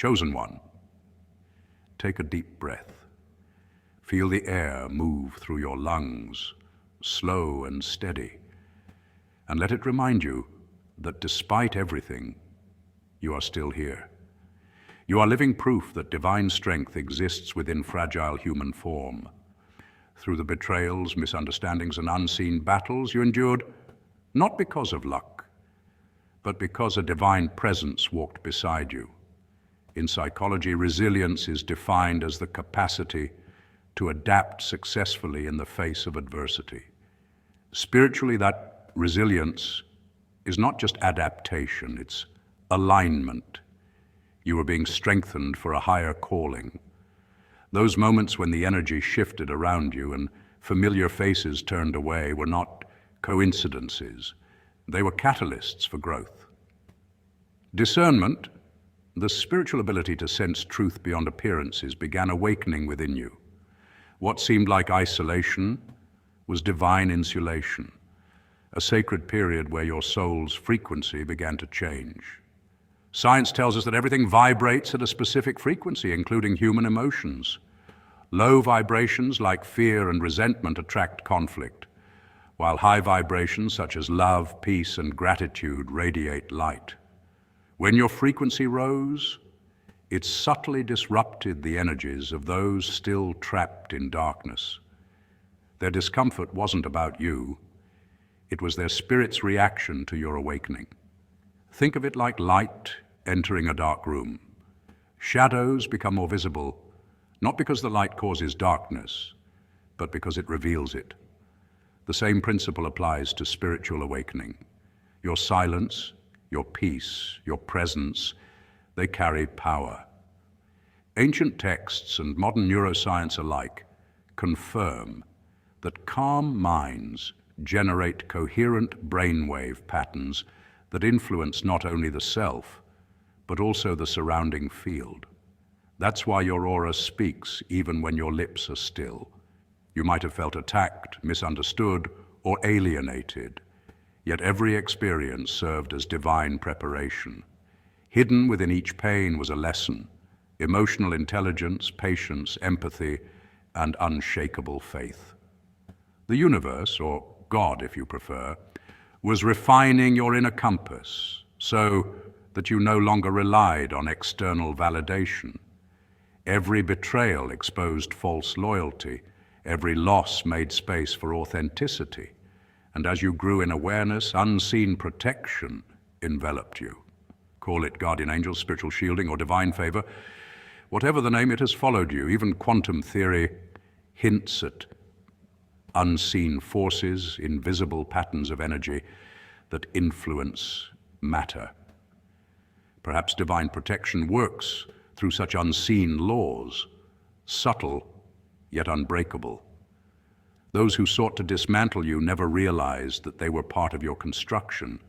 chosen one. Take a deep breath. Feel the air move through your lungs, slow and steady, and let it remind you that despite everything, you are still here. You are living proof that divine strength exists within fragile human form. Through the betrayals, misunderstandings, and unseen battles you endured, not because of luck, but because a divine presence walked beside you. In psychology, resilience is defined as the capacity to adapt successfully in the face of adversity. Spiritually, that resilience is not just adaptation, it's alignment. You are being strengthened for a higher calling. Those moments when the energy shifted around you and familiar faces turned away were not coincidences. They were catalysts for growth. Discernment, the spiritual ability to sense truth beyond appearances, began awakening within you. What seemed like isolation was divine insulation, a sacred period where your soul's frequency began to change. Science tells us that everything vibrates at a specific frequency, including human emotions. Low vibrations like fear and resentment attract conflict, while high vibrations such as love, peace, and gratitude radiate light. When your frequency rose, it subtly disrupted the energies of those still trapped in darkness. Their discomfort wasn't about you. It was their spirit's reaction to your awakening. Think of it like light entering a dark room. Shadows become more visible, not because the light causes darkness, but because it reveals it. The same principle applies to spiritual awakening. Your silence, your peace, your presence, they carry power. Ancient texts and modern neuroscience alike confirm that calm minds generate coherent brainwave patterns that influence not only the self, but also the surrounding field. That's why your aura speaks even when your lips are still. You might have felt attacked, misunderstood, or alienated, yet every experience served as divine preparation. Hidden within each pain was a lesson: emotional intelligence, patience, empathy, and unshakable faith. The universe, or God if you prefer, was refining your inner compass so that you no longer relied on external validation. Every betrayal exposed false loyalty, every loss made space for authenticity, and as you grew in awareness, unseen protection enveloped you. Call it guardian angels, spiritual shielding, or divine favor. Whatever the name, it has followed you. Even quantum theory hints at unseen forces, invisible patterns of energy that influence matter. Perhaps divine protection works through such unseen laws, subtle yet unbreakable. Those who sought to dismantle you never realized that they were part of your construction.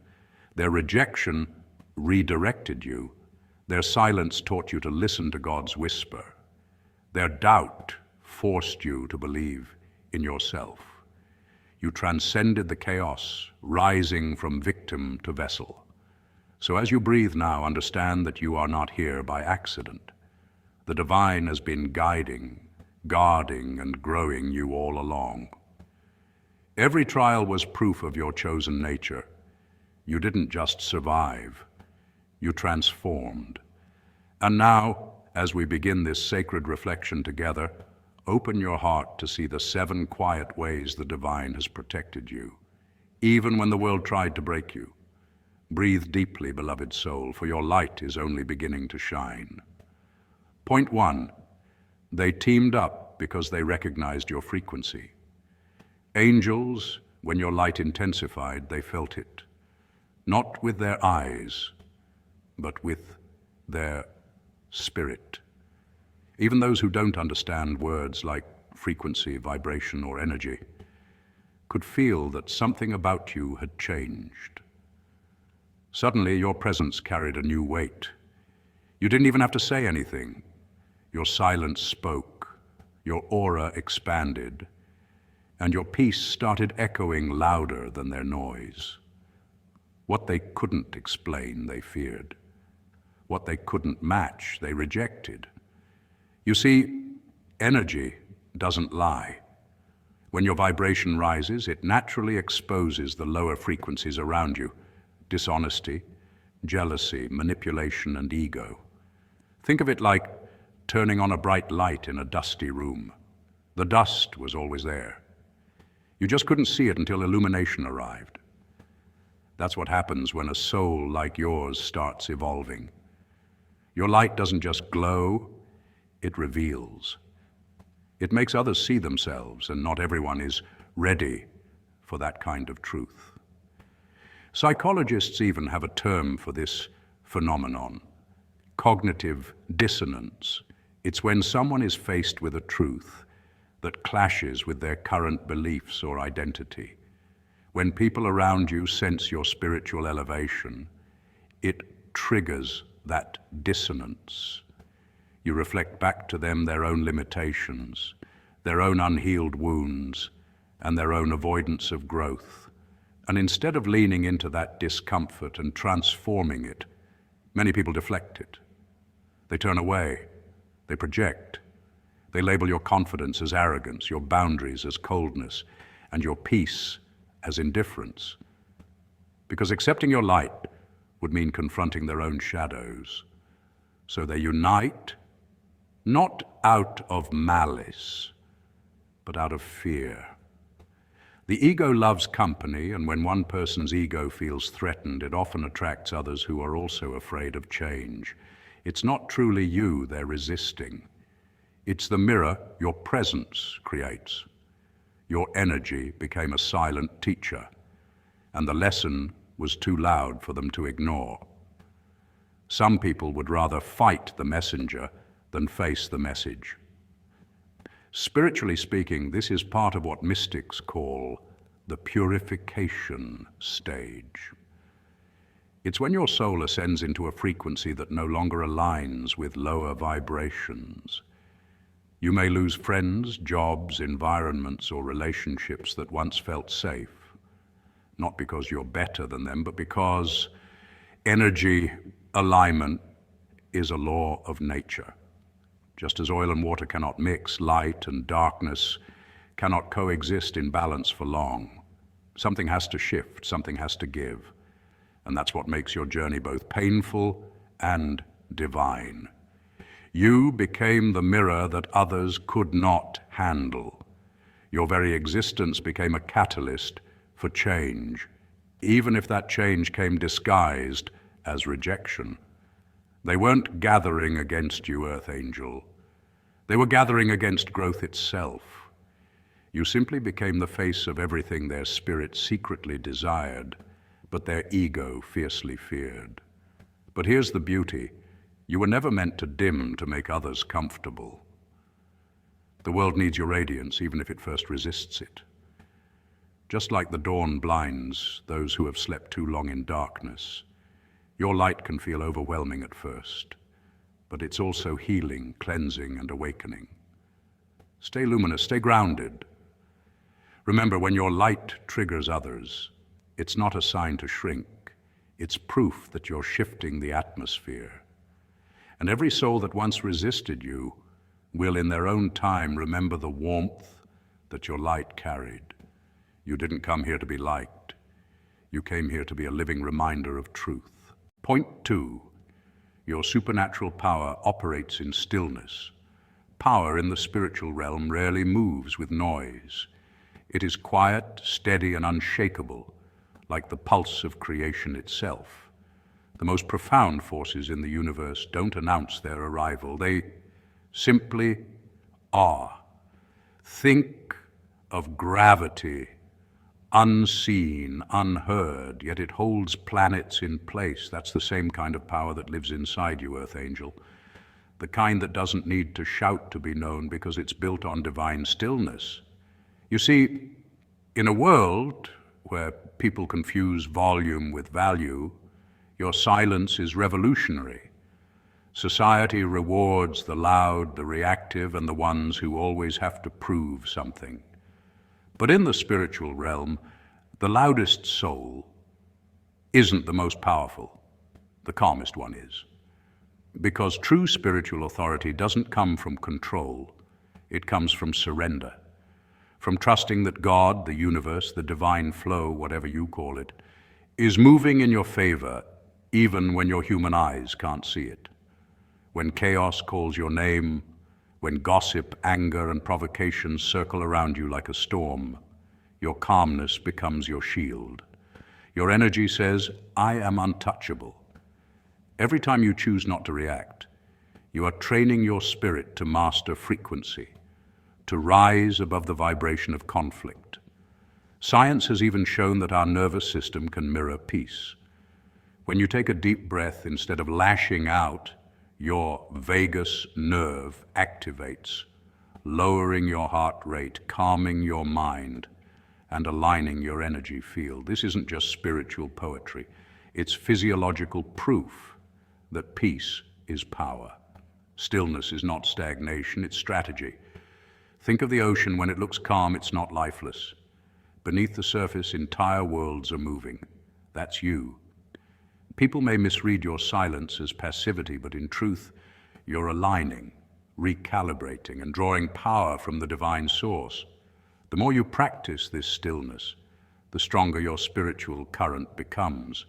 Their rejection redirected you. Their silence taught you to listen to God's whisper. Their doubt forced you to believe in yourself. You transcended the chaos, rising from victim to vessel. So as you breathe now, understand that you are not here by accident. The divine has been guiding, guarding, and growing you all along. Every trial was proof of your chosen nature. You didn't just survive, you transformed. And now, as we begin this sacred reflection together, open your heart to see the 7 quiet ways the divine has protected you, even when the world tried to break you. Breathe deeply, beloved soul, for your light is only beginning to shine. Point 1, they teamed up because they recognized your frequency. Angels, when your light intensified, they felt it, not with their eyes, but with their spirit. Even those who don't understand words like frequency, vibration, or energy could feel that something about you had changed. Suddenly, your presence carried a new weight. You didn't even have to say anything. Your silence spoke, your aura expanded, and your peace started echoing louder than their noise. What they couldn't explain, they feared. What they couldn't match, they rejected. You see, energy doesn't lie. When your vibration rises, it naturally exposes the lower frequencies around you: dishonesty, jealousy, manipulation, and ego. Think of it like turning on a bright light in a dusty room. The dust was always there. You just couldn't see it until illumination arrived. That's what happens when a soul like yours starts evolving. Your light doesn't just glow, it reveals. It makes others see themselves, and not everyone is ready for that kind of truth. Psychologists even have a term for this phenomenon: cognitive dissonance. It's when someone is faced with a truth that clashes with their current beliefs or identity. When people around you sense your spiritual elevation, it triggers that dissonance. You reflect back to them their own limitations, their own unhealed wounds, and their own avoidance of growth. And instead of leaning into that discomfort and transforming it, many people deflect it. They turn away, they project. They label your confidence as arrogance, your boundaries as coldness, and your peace as indifference. Because accepting your light would mean confronting their own shadows. So they unite, not out of malice, but out of fear. The ego loves company, and when one person's ego feels threatened, it often attracts others who are also afraid of change. It's not truly you they're resisting. It's the mirror your presence creates. Your energy became a silent teacher, and the lesson was too loud for them to ignore. Some people would rather fight the messenger than face the message. Spiritually speaking, this is part of what mystics call the purification stage. It's when your soul ascends into a frequency that no longer aligns with lower vibrations. You may lose friends, jobs, environments, or relationships that once felt safe, not because you're better than them, but because energy alignment is a law of nature. Just as oil and water cannot mix, light and darkness cannot coexist in balance for long. Something has to shift, something has to give. And that's what makes your journey both painful and divine. You became the mirror that others could not handle. Your very existence became a catalyst for change, even if that change came disguised as rejection. They weren't gathering against you, Earth Angel. They were gathering against growth itself. You simply became the face of everything their spirit secretly desired, but their ego fiercely feared. But here's the beauty. You were never meant to dim to make others comfortable. The world needs your radiance, even if it first resists it. Just like the dawn blinds those who have slept too long in darkness, your light can feel overwhelming at first, but it's also healing, cleansing, and awakening. Stay luminous, stay grounded. Remember, when your light triggers others, it's not a sign to shrink. It's proof that you're shifting the atmosphere. And every soul that once resisted you will, in their own time, remember the warmth that your light carried. You didn't come here to be liked. You came here to be a living reminder of truth. Point 2. Your supernatural power operates in stillness. Power in the spiritual realm rarely moves with noise. It is quiet, steady, and unshakable, like the pulse of creation itself. The most profound forces in the universe don't announce their arrival. They simply are. Think of gravity, unseen, unheard, yet it holds planets in place. That's the same kind of power that lives inside you, Earth Angel. The kind that doesn't need to shout to be known because it's built on divine stillness. You see, in a world where people confuse volume with value, your silence is revolutionary. Society rewards the loud, the reactive, and the ones who always have to prove something. But in the spiritual realm, the loudest soul isn't the most powerful. The calmest one is. Because true spiritual authority doesn't come from control, it comes from surrender, from trusting that God, the universe, the divine flow, whatever you call it, is moving in your favor even when your human eyes can't see it. When chaos calls your name, when gossip, anger, and provocation circle around you like a storm, your calmness becomes your shield. Your energy says, I am untouchable. Every time you choose not to react, you are training your spirit to master frequency, to rise above the vibration of conflict. Science has even shown that our nervous system can mirror peace. When you take a deep breath, instead of lashing out, your vagus nerve activates, lowering your heart rate, calming your mind, and aligning your energy field. This isn't just spiritual poetry. It's physiological proof that peace is power. Stillness is not stagnation, it's strategy. Think of the ocean. When it looks calm, it's not lifeless. Beneath the surface, entire worlds are moving. That's you. People may misread your silence as passivity, but in truth, you're aligning, recalibrating, and drawing power from the divine source. The more you practice this stillness, the stronger your spiritual current becomes.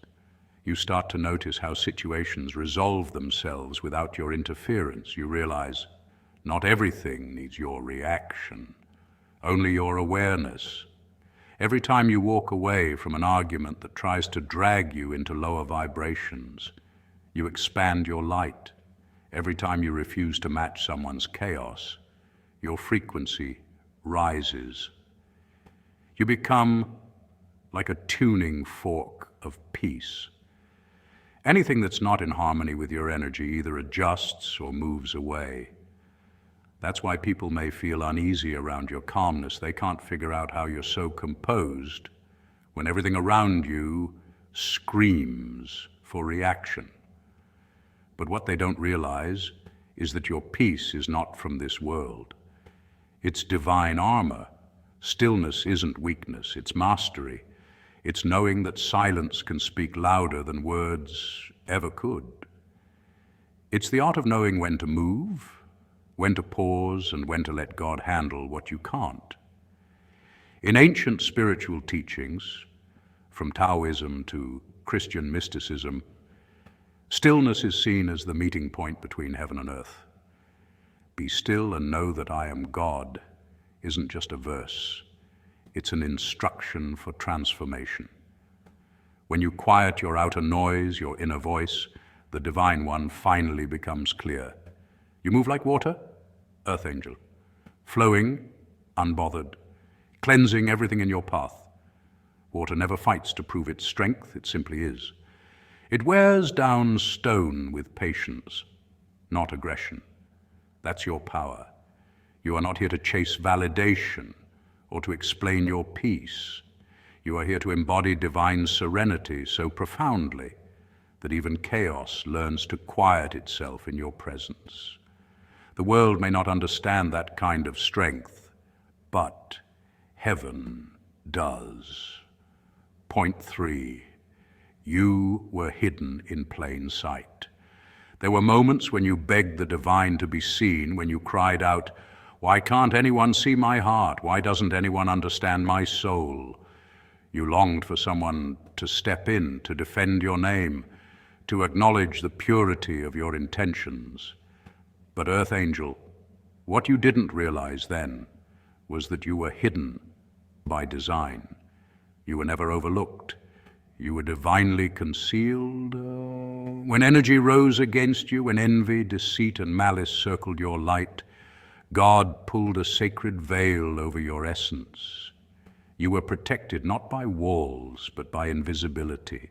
You start to notice how situations resolve themselves without your interference. You realize not everything needs your reaction, only your awareness. Every time you walk away from an argument that tries to drag you into lower vibrations, you expand your light. Every time you refuse to match someone's chaos, your frequency rises. You become like a tuning fork of peace. Anything that's not in harmony with your energy either adjusts or moves away. That's why people may feel uneasy around your calmness. They can't figure out how you're so composed when everything around you screams for reaction. But what they don't realize is that your peace is not from this world. It's divine armor. Stillness isn't weakness, it's mastery. It's knowing that silence can speak louder than words ever could. It's the art of knowing when to move, when to pause, and when to let God handle what you can't. In ancient spiritual teachings, from Taoism to Christian mysticism, stillness is seen as the meeting point between heaven and earth. Be still and know that I am God isn't just a verse. It's an instruction for transformation. When you quiet your outer noise, your inner voice, the Divine One finally becomes clear. You move like water, Earth Angel, flowing, unbothered, cleansing everything in your path. Water never fights to prove its strength, it simply is. It wears down stone with patience, not aggression. That's your power. You are not here to chase validation or to explain your peace. You are here to embody divine serenity so profoundly that even chaos learns to quiet itself in your presence. The world may not understand that kind of strength, but heaven does. Point 3. You were hidden in plain sight. There were moments when you begged the divine to be seen, when you cried out, "Why can't anyone see my heart? Why doesn't anyone understand my soul?" You longed for someone to step in, to defend your name, to acknowledge the purity of your intentions. But Earth Angel, what you didn't realize then was that you were hidden by design. You were never overlooked. You were divinely concealed. When energy rose against you, when envy, deceit, and malice circled your light, God pulled a sacred veil over your essence. You were protected not by walls, but by invisibility.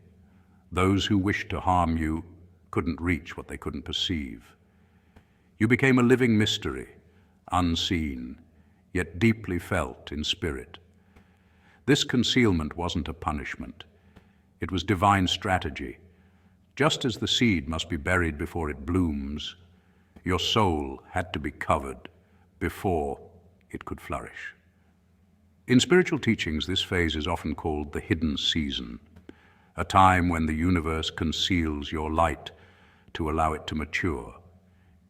Those who wished to harm you couldn't reach what they couldn't perceive. You became a living mystery, unseen, yet deeply felt in spirit. This concealment wasn't a punishment. It was divine strategy. Just as the seed must be buried before it blooms, your soul had to be covered before it could flourish. In spiritual teachings, this phase is often called the hidden season, a time when the universe conceals your light to allow it to mature.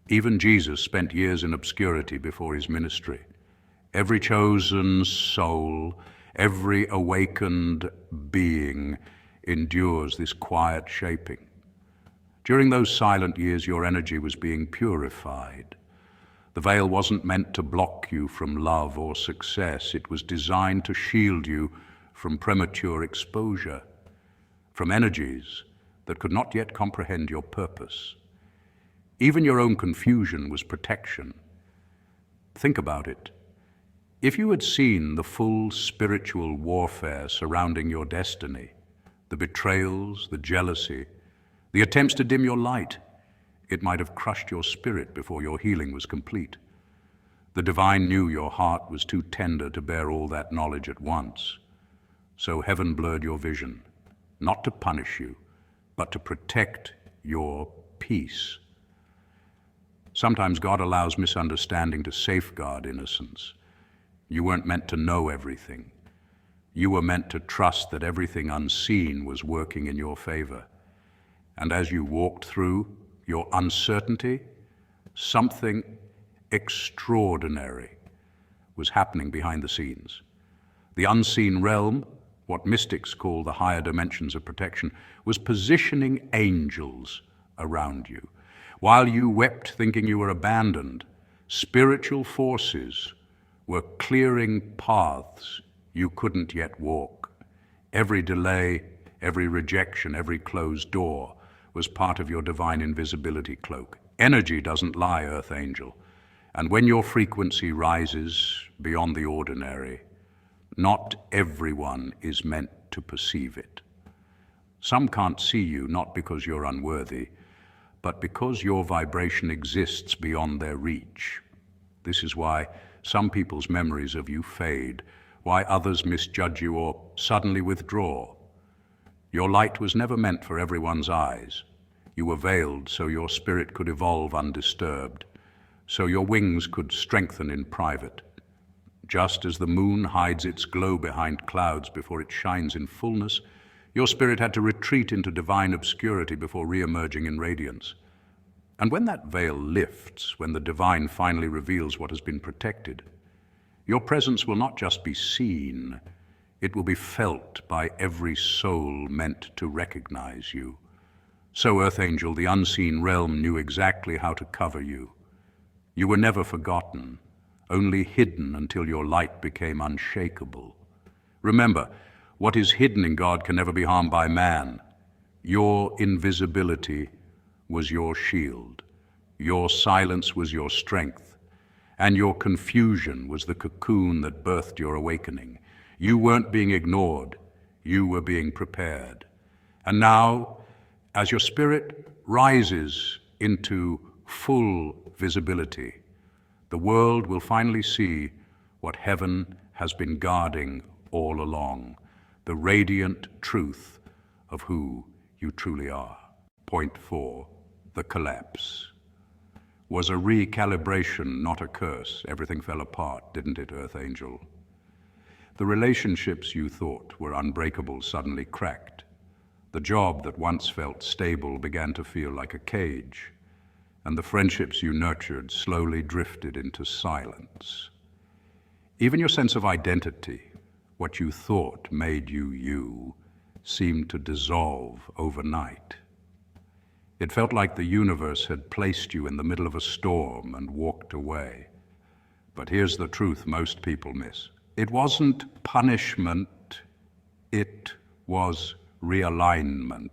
Even Jesus spent years in obscurity before his ministry. Every chosen soul, every awakened being endures this quiet shaping. During those silent years, your energy was being purified. The veil wasn't meant to block you from love or success. It was designed to shield you from premature exposure, from energies that could not yet comprehend your purpose. Even your own confusion was protection. Think about it. If you had seen the full spiritual warfare surrounding your destiny, the betrayals, the jealousy, the attempts to dim your light, it might have crushed your spirit before your healing was complete. The divine knew your heart was too tender to bear all that knowledge at once. So heaven blurred your vision, not to punish you, but to protect your peace. Sometimes God allows misunderstanding to safeguard innocence. You weren't meant to know everything. You were meant to trust that everything unseen was working in your favor. And as you walked through your uncertainty, something extraordinary was happening behind the scenes. The unseen realm, what mystics call the higher dimensions of protection, was positioning angels around you. While you wept thinking you were abandoned, spiritual forces were clearing paths you couldn't yet walk. Every delay, every rejection, every closed door was part of your divine invisibility cloak. Energy doesn't lie, Earth Angel. And when your frequency rises beyond the ordinary, not everyone is meant to perceive it. Some can't see you not because you're unworthy, but because your vibration exists beyond their reach. This is why some people's memories of you fade, why others misjudge you or suddenly withdraw. Your light was never meant for everyone's eyes. You were veiled so your spirit could evolve undisturbed, so your wings could strengthen in private. Just as the moon hides its glow behind clouds before it shines in fullness, your spirit had to retreat into divine obscurity before re-emerging in radiance. And when that veil lifts, when the divine finally reveals what has been protected, your presence will not just be seen, it will be felt by every soul meant to recognize you. So, Earth Angel, the unseen realm knew exactly how to cover you. You were never forgotten, only hidden until your light became unshakable. Remember, what is hidden in God can never be harmed by man. Your invisibility was your shield. Your silence was your strength. And your confusion was the cocoon that birthed your awakening. You weren't being ignored. You were being prepared. And now, as your spirit rises into full visibility, the world will finally see what heaven has been guarding all along, the radiant truth of who you truly are. Point 4, the collapse. Was a recalibration, not a curse. Everything fell apart, didn't it, Earth Angel? The relationships you thought were unbreakable suddenly cracked. The job that once felt stable began to feel like a cage, and the friendships you nurtured slowly drifted into silence. Even your sense of identity, what you thought made you you, seemed to dissolve overnight. It felt like the universe had placed you in the middle of a storm and walked away. But here's the truth most people miss. It wasn't punishment, it was realignment.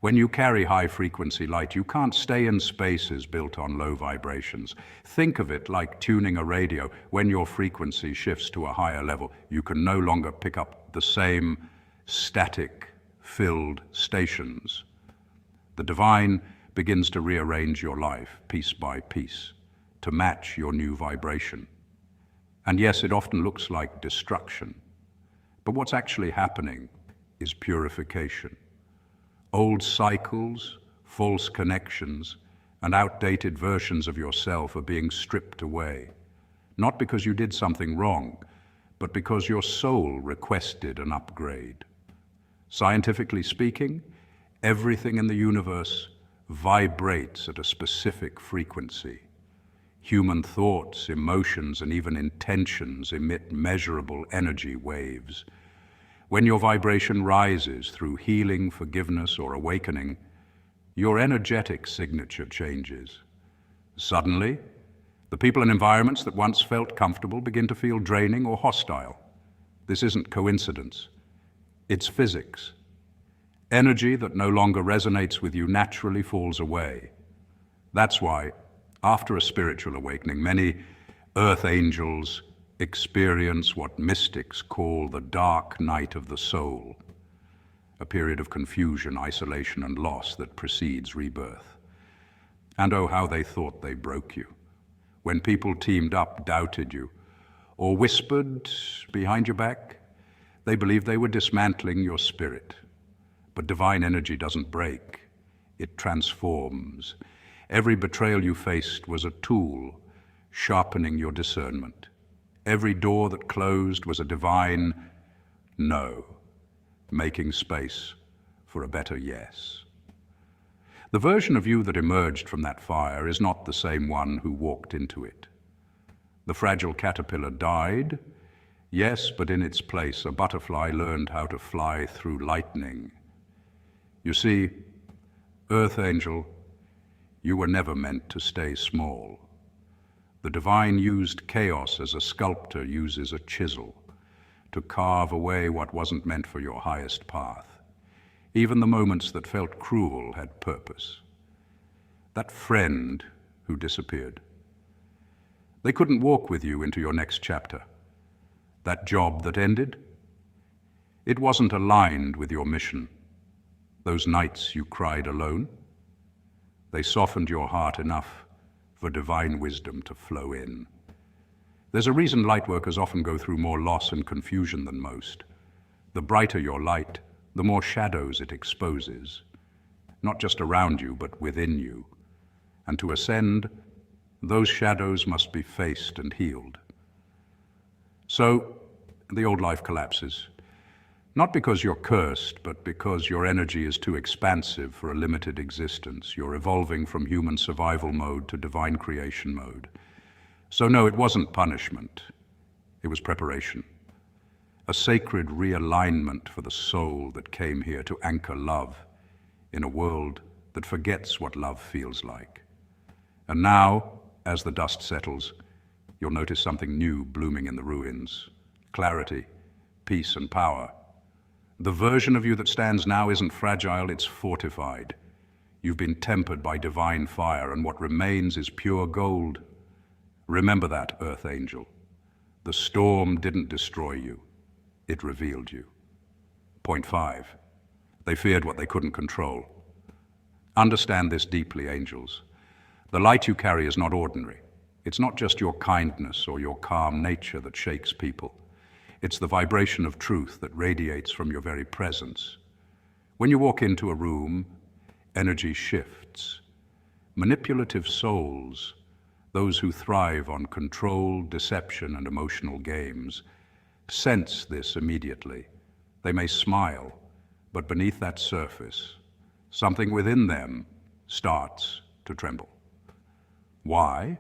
When you carry high-frequency light, you can't stay in spaces built on low vibrations. Think of it like tuning a radio. When your frequency shifts to a higher level, you can no longer pick up the same static-filled stations. The divine begins to rearrange your life piece by piece to match your new vibration. And yes, it often looks like destruction, but what's actually happening is purification. Old cycles, false connections, and outdated versions of yourself are being stripped away, not because you did something wrong, but because your soul requested an upgrade. Scientifically speaking, everything in the universe vibrates at a specific frequency. Human thoughts, emotions, and even intentions emit measurable energy waves. When your vibration rises through healing, forgiveness, or awakening, your energetic signature changes. Suddenly, the people and environments that once felt comfortable begin to feel draining or hostile. This isn't coincidence. It's physics. Energy that no longer resonates with you naturally falls away. That's why, after a spiritual awakening, many earth angels experience what mystics call the dark night of the soul, a period of confusion, isolation, and loss that precedes rebirth. And oh, how they thought they broke you. When people teamed up, doubted you, or whispered behind your back, they believed they were dismantling your spirit. But divine energy doesn't break, it transforms. Every betrayal you faced was a tool sharpening your discernment. Every door that closed was a divine no, making space for a better yes. The version of you that emerged from that fire is not the same one who walked into it. The fragile caterpillar died, yes, but in its place a butterfly learned how to fly through lightning. You see, Earth Angel, you were never meant to stay small. The divine used chaos as a sculptor uses a chisel to carve away what wasn't meant for your highest path. Even the moments that felt cruel had purpose. That friend who disappeared, they couldn't walk with you into your next chapter. That job that ended, it wasn't aligned with your mission. Those nights you cried alone, they softened your heart enough for divine wisdom to flow in. There's a reason lightworkers often go through more loss and confusion than most. The brighter your light, the more shadows it exposes, not just around you, but within you. And to ascend, those shadows must be faced and healed. So, the old life collapses. Not because you're cursed, but because your energy is too expansive for a limited existence. You're evolving from human survival mode to divine creation mode. So no, it wasn't punishment. It was preparation. A sacred realignment for the soul that came here to anchor love in a world that forgets what love feels like. And now, as the dust settles, you'll notice something new blooming in the ruins. Clarity, peace, and power. The version of you that stands now isn't fragile, it's fortified. You've been tempered by divine fire, and what remains is pure gold. Remember that, Earth Angel. The storm didn't destroy you, it revealed you. Point 5. They feared what they couldn't control. Understand this deeply, angels. The light you carry is not ordinary. It's not just your kindness or your calm nature that shakes people. It's the vibration of truth that radiates from your very presence. When you walk into a room, energy shifts. Manipulative souls, those who thrive on control, deception, and emotional games, sense this immediately. They may smile, but beneath that surface, something within them starts to tremble. Why?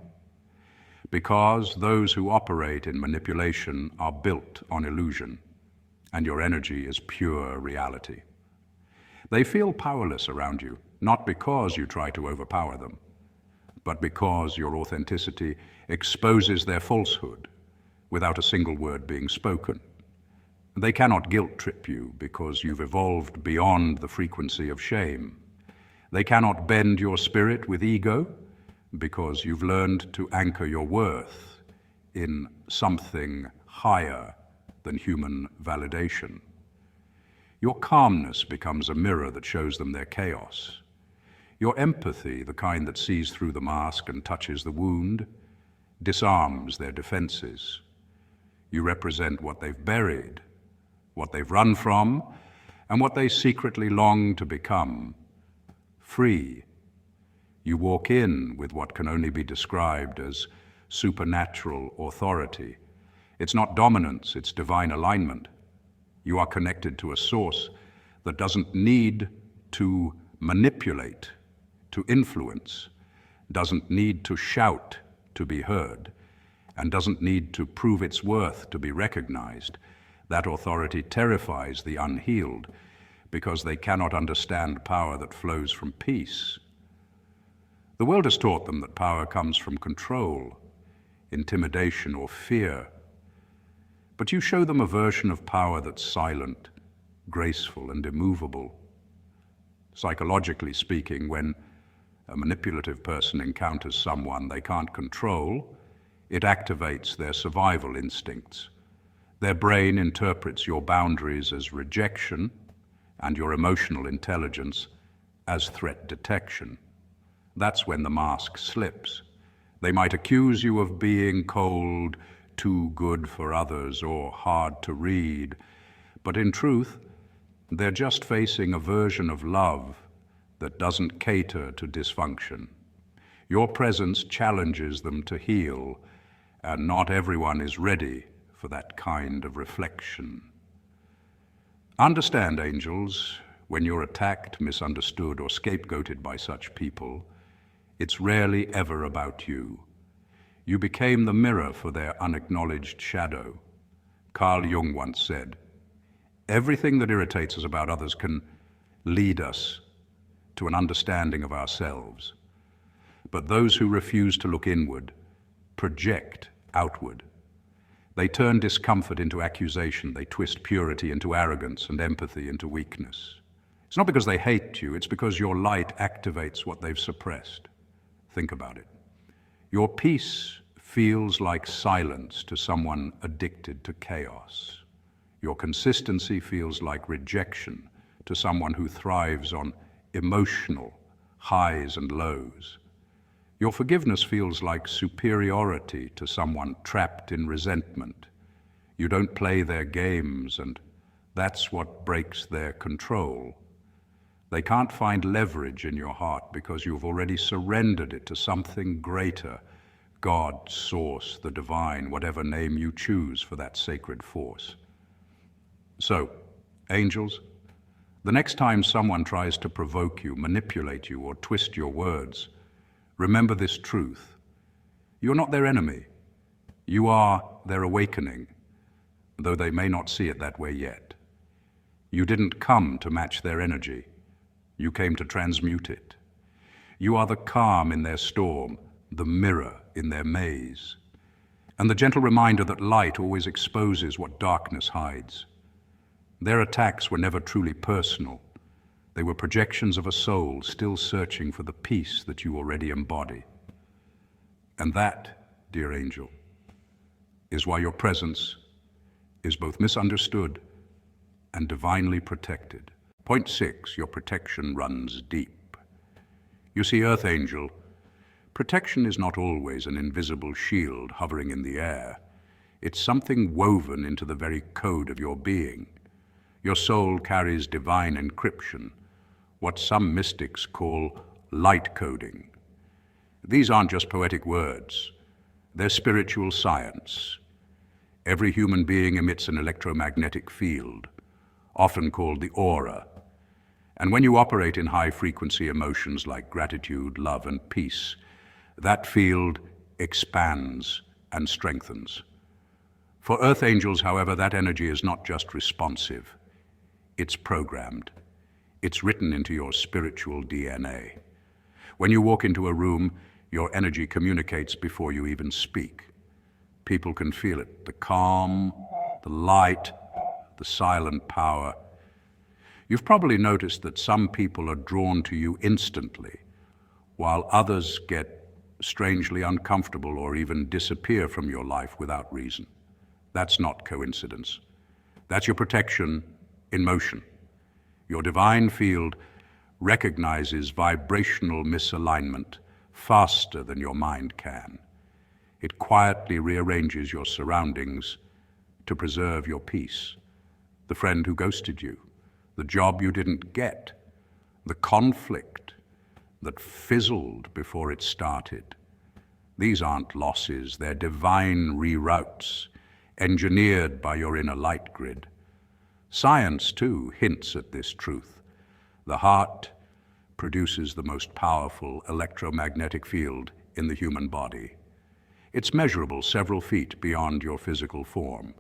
Because those who operate in manipulation are built on illusion, and your energy is pure reality. They feel powerless around you, not because you try to overpower them, but because your authenticity exposes their falsehood without a single word being spoken. They cannot guilt-trip you because you've evolved beyond the frequency of shame. They cannot bend your spirit with ego because you've learned to anchor your worth in something higher than human validation. Your calmness becomes a mirror that shows them their chaos. Your empathy, the kind that sees through the mask and touches the wound, disarms their defenses. You represent what they've buried, what they've run from, and what they secretly long to become. Free. You walk in with what can only be described as supernatural authority. It's not dominance, it's divine alignment. You are connected to a source that doesn't need to manipulate. to influence, doesn't need to shout to be heard, and doesn't need to prove its worth to be recognized, that authority terrifies the unhealed because they cannot understand power that flows from peace. The world has taught them that power comes from control, intimidation, or fear. But you show them a version of power that's silent, graceful, and immovable. Psychologically speaking, when a manipulative person encounters someone they can't control, it activates their survival instincts. Their brain interprets your boundaries as rejection and your emotional intelligence as threat detection. That's when the mask slips. They might accuse you of being cold, too good for others, or hard to read, but in truth, they're just facing a version of love that doesn't cater to dysfunction. Your presence challenges them to heal, and not everyone is ready for that kind of reflection. Understand, angels, when you're attacked, misunderstood, or scapegoated by such people, it's rarely ever about you. You became the mirror for their unacknowledged shadow. Carl Jung once said, "Everything that irritates us about others can lead us to an understanding of ourselves. But those who refuse to look inward project outward. They turn discomfort into accusation. They twist purity into arrogance and empathy into weakness. It's not because they hate you, it's because your light activates what they've suppressed." Think about it. Your peace feels like silence to someone addicted to chaos. Your consistency feels like rejection to someone who thrives on emotional highs and lows. Your forgiveness feels like superiority to someone trapped in resentment. You don't play their games, and that's what breaks their control. They can't find leverage in your heart because you've already surrendered it to something greater, God, Source, the divine, whatever name you choose for that sacred force. So, angels, the next time someone tries to provoke you, manipulate you, or twist your words, remember this truth. You're not their enemy. You are their awakening, though they may not see it that way yet. You didn't come to match their energy. You came to transmute it. You are the calm in their storm, the mirror in their maze, and the gentle reminder that light always exposes what darkness hides. Their attacks were never truly personal. They were projections of a soul still searching for the peace that you already embody. And that, dear angel, is why your presence is both misunderstood and divinely protected. Point 6, your protection runs deep. You see, Earth Angel, protection is not always an invisible shield hovering in the air. It's something woven into the very code of your being. Your soul carries divine encryption, what some mystics call light coding. These aren't just poetic words. They're spiritual science. Every human being emits an electromagnetic field, often called the aura. And when you operate in high-frequency emotions like gratitude, love, and peace, that field expands and strengthens. For Earth Angels, however, that energy is not just responsive. It's programmed. It's written into your spiritual DNA. When you walk into a room, your energy communicates before you even speak. People can feel it, the calm, the light, the silent power. You've probably noticed that some people are drawn to you instantly, while others get strangely uncomfortable or even disappear from your life without reason. That's not coincidence. That's your protection in motion. Your divine field recognizes vibrational misalignment faster than your mind can. It quietly rearranges your surroundings to preserve your peace. The friend who ghosted you, the job you didn't get, the conflict that fizzled before it started. These aren't losses, they're divine reroutes, engineered by your inner light grid. Science, too, hints at this truth. The heart produces the most powerful electromagnetic field in the human body. It's measurable several feet beyond your physical form.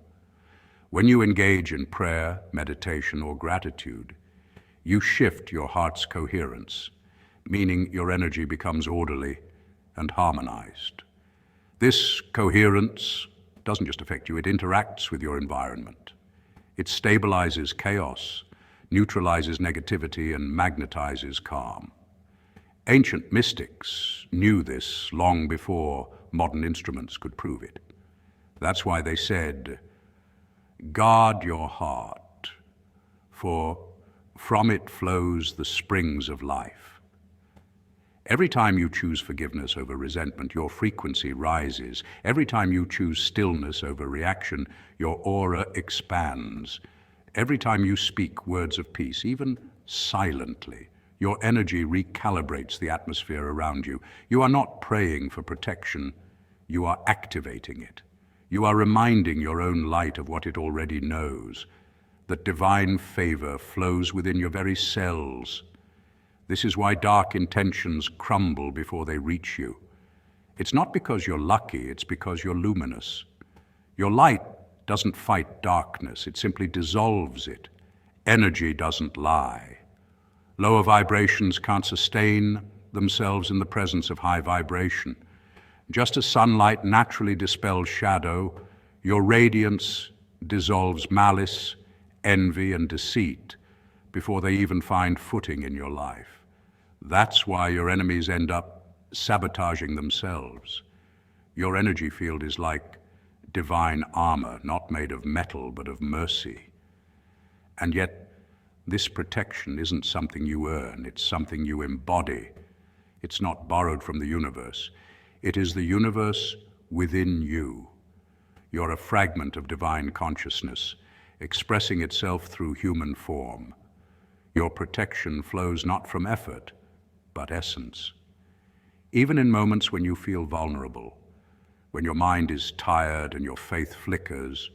When you engage in prayer, meditation, or gratitude, you shift your heart's coherence, meaning your energy becomes orderly and harmonized. This coherence doesn't just affect you, it interacts with your environment. It stabilizes chaos, neutralizes negativity, and magnetizes calm. Ancient mystics knew this long before modern instruments could prove it. That's why they said, "Guard your heart, for from it flows the springs of life." Every time you choose forgiveness over resentment, your frequency rises. Every time you choose stillness over reaction, your aura expands. Every time you speak words of peace, even silently, your energy recalibrates the atmosphere around you. You are not praying for protection, you are activating it. You are reminding your own light of what it already knows, that divine favor flows within your very cells. This is why dark intentions crumble before they reach you. It's not because you're lucky, it's because you're luminous. Your light doesn't fight darkness, it simply dissolves it. Energy doesn't lie. Lower vibrations can't sustain themselves in the presence of high vibration. Just as sunlight naturally dispels shadow, your radiance dissolves malice, envy, and deceit before they even find footing in your life. That's why your enemies end up sabotaging themselves. Your energy field is like divine armor, not made of metal, but of mercy. And yet, this protection isn't something you earn, it's something you embody. It's not borrowed from the universe. It is the universe within you. You're a fragment of divine consciousness, expressing itself through human form. Your protection flows not from effort, but essence. Even in moments when you feel vulnerable, when your mind is tired and your faith flickers,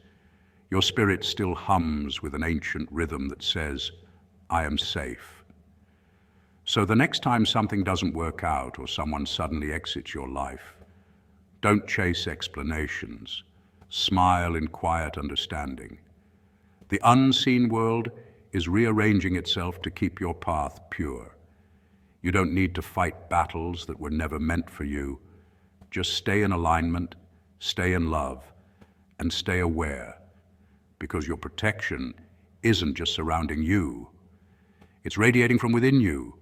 your spirit still hums with an ancient rhythm that says, "I am safe." So the next time something doesn't work out or someone suddenly exits your life, don't chase explanations. Smile in quiet understanding. The unseen world is rearranging itself to keep your path pure. You don't need to fight battles that were never meant for you. Just stay in alignment, stay in love, and stay aware, because your protection isn't just surrounding you. It's radiating from within you.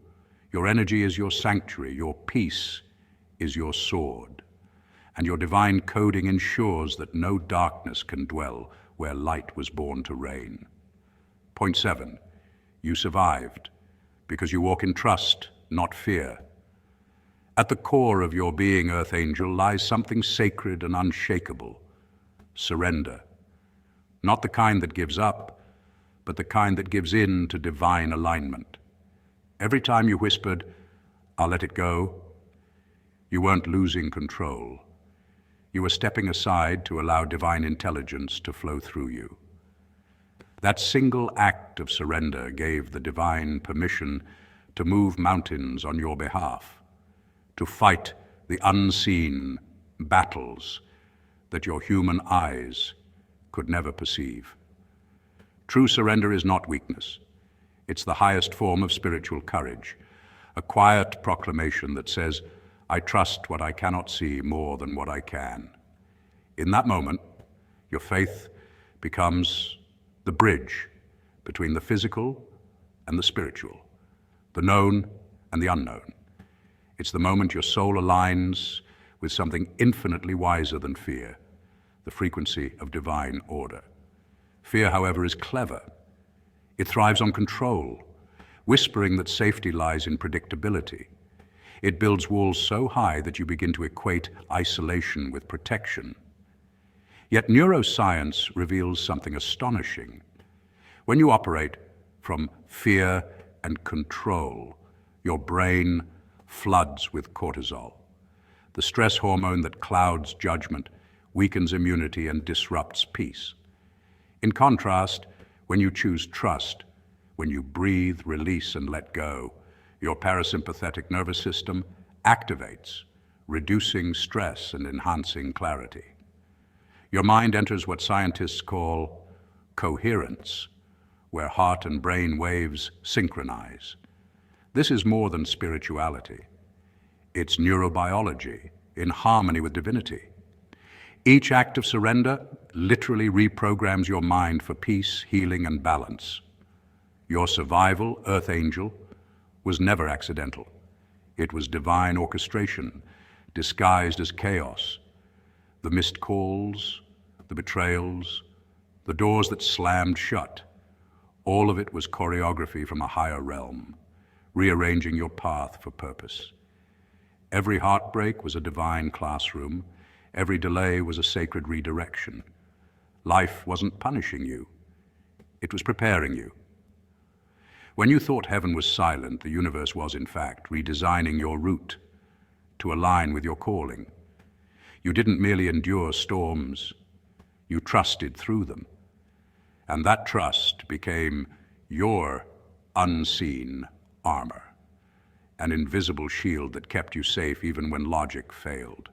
Your energy is your sanctuary, your peace is your sword, and your divine coding ensures that no darkness can dwell where light was born to reign. Point 7, you survived because you walk in trust, not fear. At the core of your being, Earth Angel, lies something sacred and unshakable: surrender. Not the kind that gives up, but the kind that gives in to divine alignment. Every time you whispered, "I'll let it go," you weren't losing control. You were stepping aside to allow divine intelligence to flow through you. That single act of surrender gave the divine permission to move mountains on your behalf, to fight the unseen battles that your human eyes could never perceive. True surrender is not weakness. It's the highest form of spiritual courage, a quiet proclamation that says, "I trust what I cannot see more than what I can." In that moment, your faith becomes the bridge between the physical and the spiritual, the known and the unknown. It's the moment your soul aligns with something infinitely wiser than fear, the frequency of divine order. Fear, however, is clever. It thrives on control, whispering that safety lies in predictability. It builds walls so high that you begin to equate isolation with protection. Yet neuroscience reveals something astonishing. When you operate from fear and control, your brain floods with cortisol, the stress hormone that clouds judgment, weakens immunity, and disrupts peace. In contrast, when you choose trust, when you breathe, release, and let go, Your parasympathetic nervous system activates, reducing stress and enhancing clarity. Your mind enters what scientists call coherence, where heart and brain waves synchronize. This is more than spirituality. It's neurobiology in harmony with divinity. Each act of surrender literally reprograms your mind for peace, healing, and balance. Your survival, Earth Angel, was never accidental. It was divine orchestration, disguised as chaos. The missed calls, the betrayals, the doors that slammed shut, all of it was choreography from a higher realm, rearranging your path for purpose. Every heartbreak was a divine classroom. Every delay was a sacred redirection. Life wasn't punishing you. It was preparing you. When you thought heaven was silent, the universe was, in fact, redesigning your route to align with your calling. You didn't merely endure storms, you trusted through them. And that trust became your unseen armor, an invisible shield that kept you safe even when logic failed.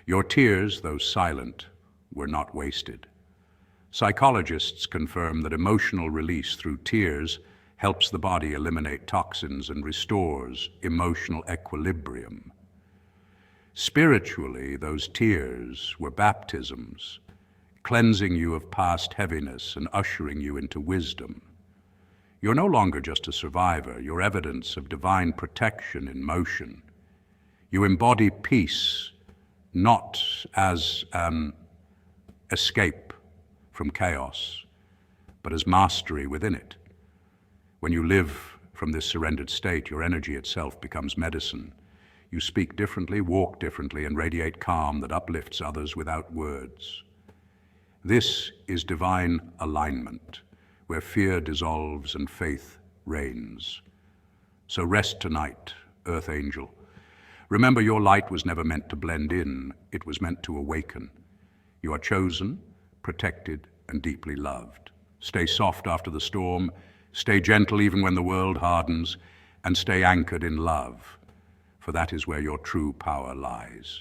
Your tears, though silent, were not wasted. Psychologists confirm that emotional release through tears helps the body eliminate toxins and restores emotional equilibrium. Spiritually, those tears were baptisms, cleansing you of past heaviness and ushering you into wisdom. You're no longer just a survivor, you're evidence of divine protection in motion. You embody peace, not as an escape from chaos, but as mastery within it. When you live from this surrendered state, your energy itself becomes medicine. You speak differently, walk differently, and radiate calm that uplifts others without words. This is divine alignment, where fear dissolves and faith reigns. So rest tonight, Earth Angel. Remember, your light was never meant to blend in, it was meant to awaken. You are chosen, protected, and deeply loved. Stay soft after the storm, stay gentle even when the world hardens, and stay anchored in love, for that is where your true power lies.